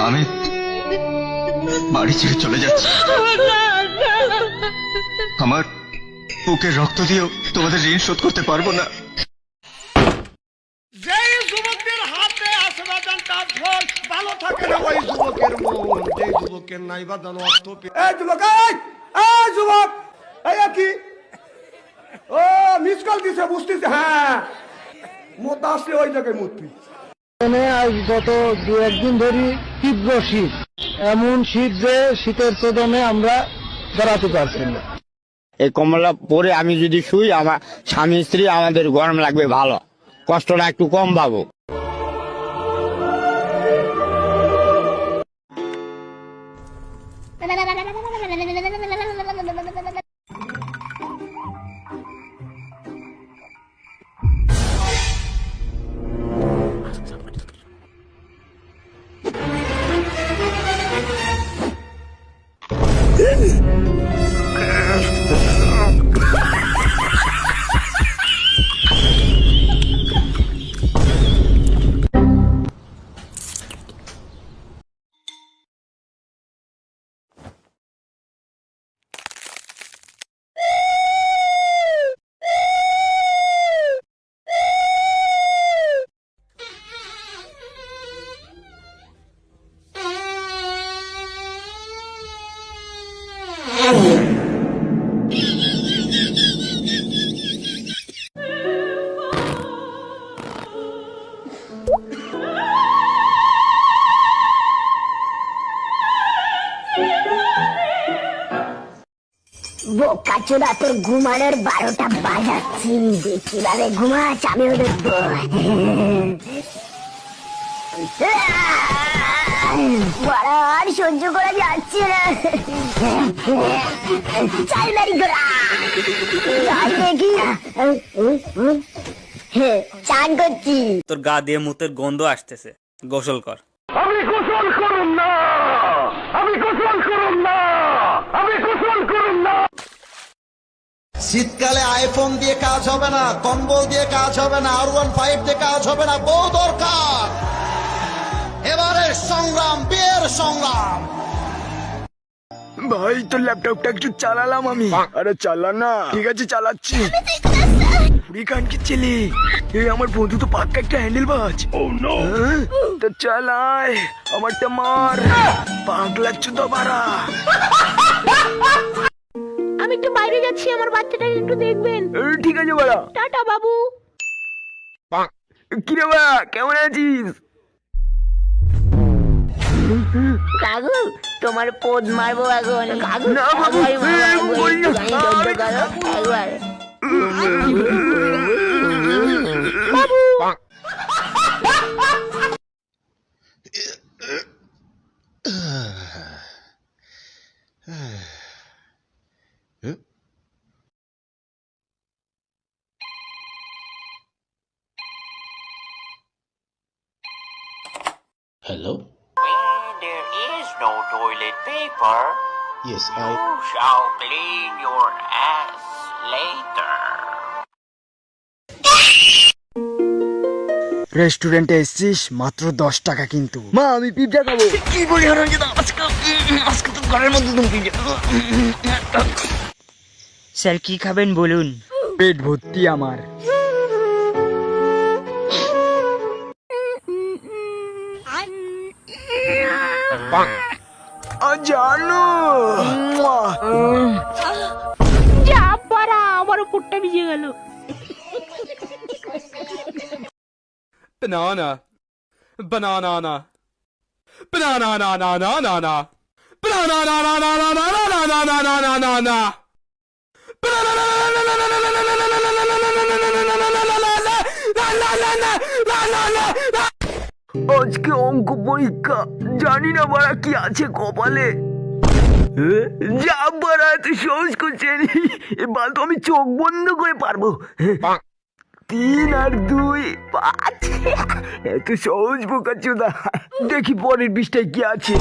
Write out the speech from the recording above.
আমি বাড়ি ছেড়ে চলে যাচ্ছি। আমার বুকের রক্ত দিয়েও তোমাদের ঋণ শোধ করতে পারবো না। যেই যুবকের হাতে আসে বাজানটা ঢোল, ভালো থাকে না ওই যুবকের মন। যেই যুবকের নাই বাজান অর্থ। এই যুবক, এই যুবক, এই কি ও মিস কল দিছে, বুঝতেছে? হ্যাঁ, মত আসলে ওই জায়গায় মূর্তি। আজ গত 2-1 দিন ধরে তীব্র শীত, এমন শীত যে শীতের প্রদানে আমরা দাঁড়াতে পারছি না। এই কম্বলটা পরে আমি যদি শুই, আমার স্বামী স্ত্রী আমাদের গরম লাগবে, ভালো, কষ্টটা একটু কম পাবো। বোকাচোদা, তোর ঘুমানোর 12টা বাজাচ্ছি, কিভাবে ঘুমাস আমিও দেখবো। আর সহ্য করা যাচ্ছে না, চাল বাড়ি ঘোরা দেখি। চান করছি। তোর গা দিয়ে মুতের গন্ধ আসতেছে, গোসল কর। আমি গোসল করুন না, আমি গোসল করুন না, আমি গোসল করুন না। শীতকালে আইফোন দিয়ে কাজ হবে না, কম্বল দিয়ে কাজ হবে না, R15 দিয়ে কাজ হবে না, বউ দরকার। এবারে সংগ্রাম, বিয়ের সংগ্রাম। ভাই, তোর ল্যাপটপটা একটু চালালাম আমি। আরে চালা না। ঠিক আছে, চালাচ্ছি। পুরি কান কি ছেলে, এই আমার বন্ধু তো পাক্কা একটা হ্যান্ডেল বাজ। ও নো, তো চালায়, আমারটা মার, পাগলা চুদা বাড়া। আমি একটু বাইরে যাচ্ছি, আমার বাচ্চাটাকে একটু দেখবেন। ঠিক আছে বাড়া। টাটা বাবু। কিরে বাড়া, কেমন আছিস? কাকু, তোমার পোদ মারবো এখন। কাকু, না বাবু, Hello? When there is no toilet paper, Yes, you shall clean your ass later. রেস্টুরেন্টে এসেছিস, মাত্র 10 টাকা কিন্তু। মা, আমি পিৎজা খাবো। কি বলি আজকে তো ঘরের মধ্যে তুমি স্যার কি খাবেন বলুন? পেট ভর্তি আমার। জানো যা পারা, আমার উপরটা ভিজে গেল। Banana, banana, banana, na na na na na, banana, na na na na na na na na na na na na, banana, na na na na na na na na na na na na na. আজকে অঙ্ক পরীক্ষা, জানি না বাড়া কি আছে কপালে। যা বাড়া, এত সহজ করছেন, এবার তো আমি চোখ বন্ধ করে পারবো। 3 আর 2 5, এত সহজ বোকাচোদা। দেখি পরের পৃষ্ঠায় কি আছে।